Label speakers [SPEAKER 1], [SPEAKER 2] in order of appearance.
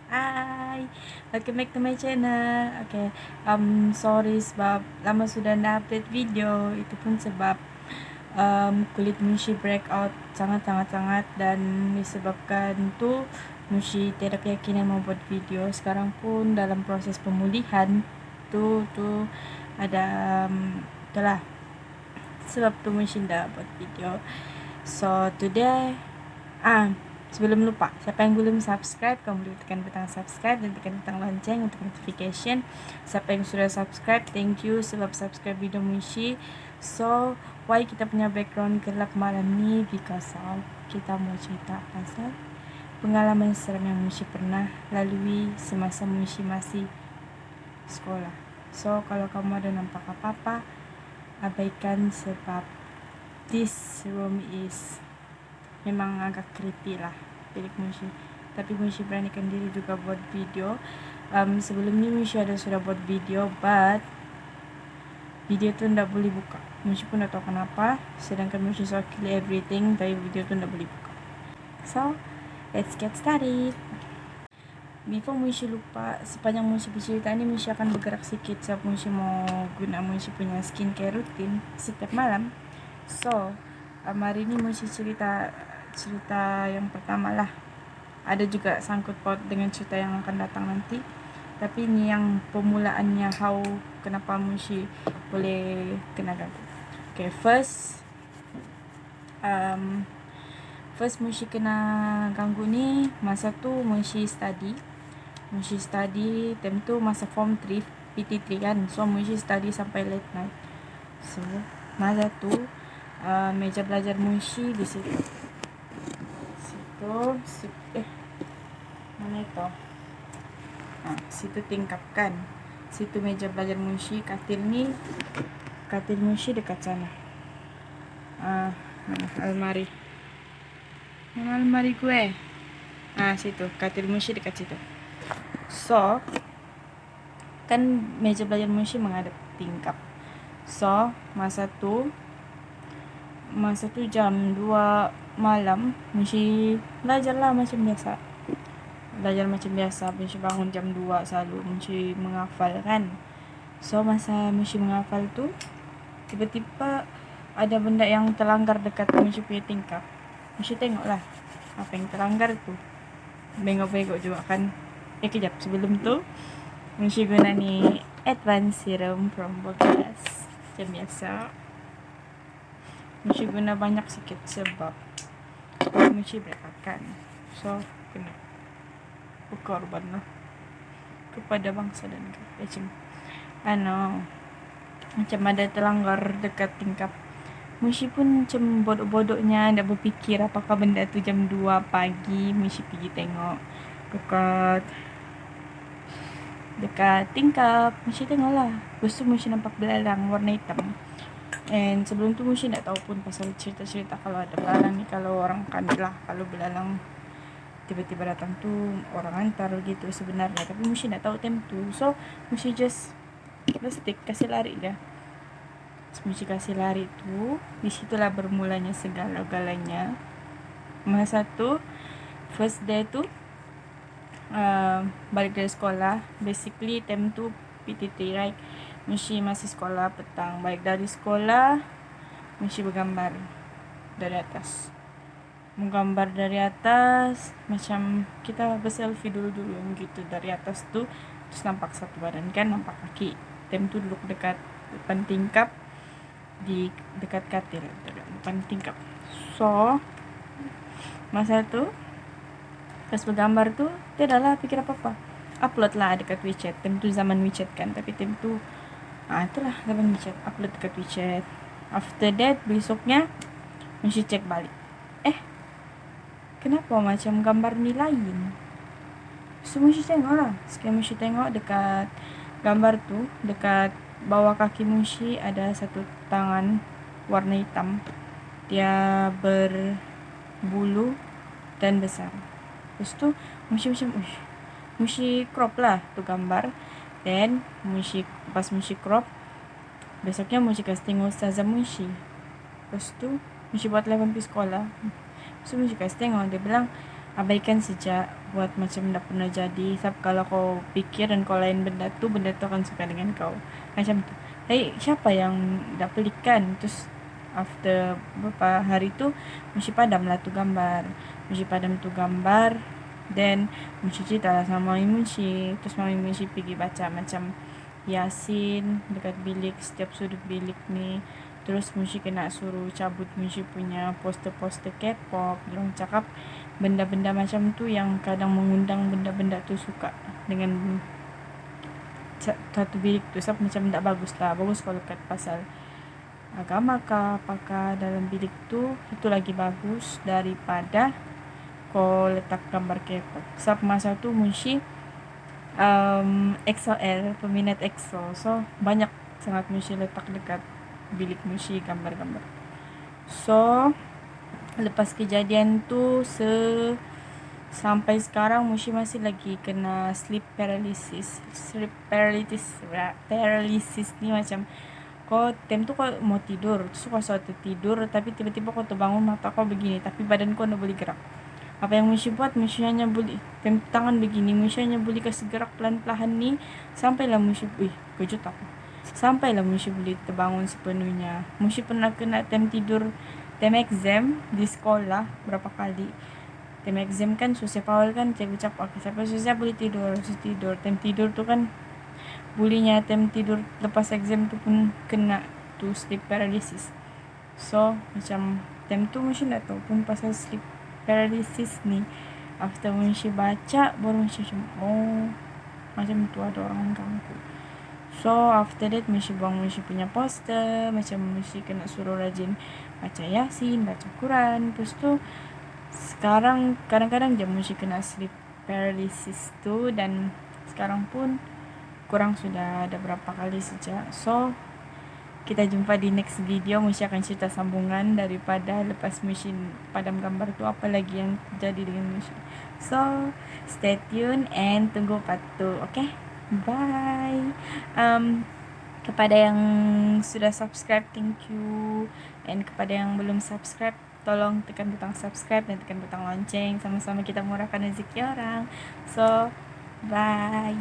[SPEAKER 1] Hai, welcome back to my channel. Okay, sorry sebab lama sudah tidak update video. Itu pun sebab kulit Mushi breakout sangat dan disebabkan tu Mushi tidak keyakinan mau buat video. Sekarang pun dalam proses pemulihan tu ada itulah sebab tu Mushi tidak buat video. So today sebelum lupa, siapa yang belum subscribe, kamu boleh tekan butang subscribe dan tekan butang lonceng untuk notification. Siapa yang sudah subscribe, thank you sebab subscribe video Mushi. So, why kita punya background gelap malam ni? Because of kita mau cerita pasal pengalaman seram yang Mushi pernah lalui semasa Mushi masih sekolah. So, kalau kamu ada nampak apa-apa, abaikan sebab this room is memang agak creepy lah bilik Mushi. Tapi Mushi beranikan diri juga buat video. Sebelum ni Mushi sudah buat video, but video tu tidak boleh buka. Mushi pun tak tahu kenapa. Sedangkan Mushi so kill everything, tapi video tu tidak boleh buka. So, let's get started. Before Mushi lupa, sepanjang Mushi bercerita ni Mushi akan bergerak sikit sebab Mushi mau guna Mushi punya skincare rutin setiap malam. So, hari ni Mushi cerita yang pertama lah. Ada juga sangkut paut dengan cerita yang akan datang nanti. Tapi ini yang pemulaannya, how kenapa Mushi boleh kena ganggu. Okay, first Mushi kena ganggu ni masa tu Mushi study time tu masa form 3 PT3 kan. So Mushi study sampai late night. So masa tu meja belajar Mushi di situ. Mana itu? Situ tingkap kan. Situ meja belajar Mushi, katil Mushi dekat sana. Mana almari? Mana almari gue? Situ, katil Mushi dekat situ. So, kan meja belajar Mushi menghadap tingkap. So, masa tu jam 2 malam Mushi belajar macam biasa. Mushi bangun jam 2 selalu. Mushi menghafal kan. So masa Mushi menghafal tu, tiba-tiba ada benda yang terlanggar dekat Mushi punya tingkap. Mushi tengok lah apa yang terlanggar tu. Bengok-bengok juga kan. Kejap sebelum tu Mushi guna ni advanced serum from Bogas. Macam biasa Mushi guna banyak sikit sebab Mushi berkatakan. So kena berkorban lah kepada bangsa dan macam ada terlanggar dekat tingkap. Mushi pun macam bodoh-bodohnya nak berfikir apakah benda tu. Jam 2 pagi Mushi pergi tengok dekat tingkap. Mushi tengok lah. Lepas tu Mushi nampak belalang warna hitam. And sebelum tu Mushi tak tahu pun pasal cerita-cerita kalau ada belalang ni. Kalau orang kami lah, kalau belalang tiba-tiba datang tu orang hantar gitu sebenarnya. Tapi Mushi tak tahu time tu. So Mushi just stick, kasih lari dah. Mushi kasih lari tu, disitulah bermulanya segala-galanya. Masa tu first day tu balik dari sekolah. Basically time tu PT3 right. Mushi masih sekolah petang. Balik dari sekolah Mushi bergambar dari atas. Menggambar dari atas macam kita berselfie dulu gitu dari atas tu. Terus nampak satu badan kan, nampak kaki. Time tu duduk dekat depan tingkap, di dekat katil depan tingkap. So masa tu pas bergambar tu tidak lah pikir apa-apa, upload lah dekat WeChat. Time tu zaman WeChat kan, tapi time tu itulah zaman WeChat, upload dekat WeChat. After that besoknya Mushi cek balik, kenapa macam gambar ni lain. So Mushi tengok lah. Sekarang Mushi tengok dekat gambar tu, dekat bawah kaki Mushi ada satu tangan warna hitam. Dia berbulu dan besar. Lepas tu Mushi macam Mushi crop lah tu gambar. Then pas Mushi crop, besoknya Mushi kasih tengok Ustazah Mushi. Lepas tu Mushi buat telefon pergi sekolah. So Mushi kasih tengok, dia bilang
[SPEAKER 2] abaikan saja, buat macam tidak pernah jadi. Sebab kalau kau pikir dan kau lain benda tuh akan suka dengan kau macam tuh. Hey, siapa yang tidak pelik kan? Terus after beberapa hari tuh mesti padam lah tuh gambar, dan mesti cerita lah sama Mami Munshi. Terus Mami Munshi pergi baca macam Yasin dekat bilik, setiap sudut bilik nih. Terus Munshi kena suruh cabut Munshi punya poster-poster K-pop. Diorang cakap benda-benda macam tu yang kadang mengundang benda-benda tu suka dengan satu bilik tu. Sebab macam tak bagus lah. Bagus kalau kat pasal agama kah apakah dalam bilik tu, itu lagi bagus daripada kau letak gambar K-pop. Sebab masa tu Munshi EXO-L, peminat EXO, so banyak sangat Munshi letak dekat bilik Munshi gambar-gambar. So lepas kejadian tu sampai sekarang Munshi masih lagi kena sleep paralysis ni macam kau time tu kau mau tidur, terus kau suatu tidur tapi tiba-tiba kau terbangun, mata kau begini tapi badan kau tidak boleh gerak. Apa yang Munshi buat, Munshi hanya boleh tangan begini, Munshi hanya boleh kasih gerak pelan-pelan ni sampailah Munshi kejut aku, sampailah Munshi boleh terbangun sepenuhnya. Munshi pernah kena time exam di sekolah berapa kali. Time exam kan susah awal kan, cikgu ucap okay, siapa susah boleh tidur, time tidur tu kan bulinya time tidur lepas exam tu pun kena tu sleep paralysis. So macam time tu Munshi nak tahu pun pasal sleep paralysis ni. After Munshi baca baru Munshi macam macam tu ada orang ganggu. So after that Munshi buang Munshi punya poster, macam Munshi kena suruh rajin baca Yasin, baca Quran. Terus tu sekarang kadang-kadang je Munshi kena sleep paralysis tu, dan sekarang pun kurang sudah ada berapa kali saja. So kita jumpa di next video. Munshi akan cerita sambungan daripada lepas Munshi padam gambar tu, apa lagi yang terjadi dengan Munshi. So stay tune and tunggu part 2. Okay, bye. Kepada yang sudah subscribe, thank you. And kepada yang belum subscribe, tolong tekan butang subscribe dan tekan butang lonceng. Sama-sama kita murahkan rezeki orang. So bye.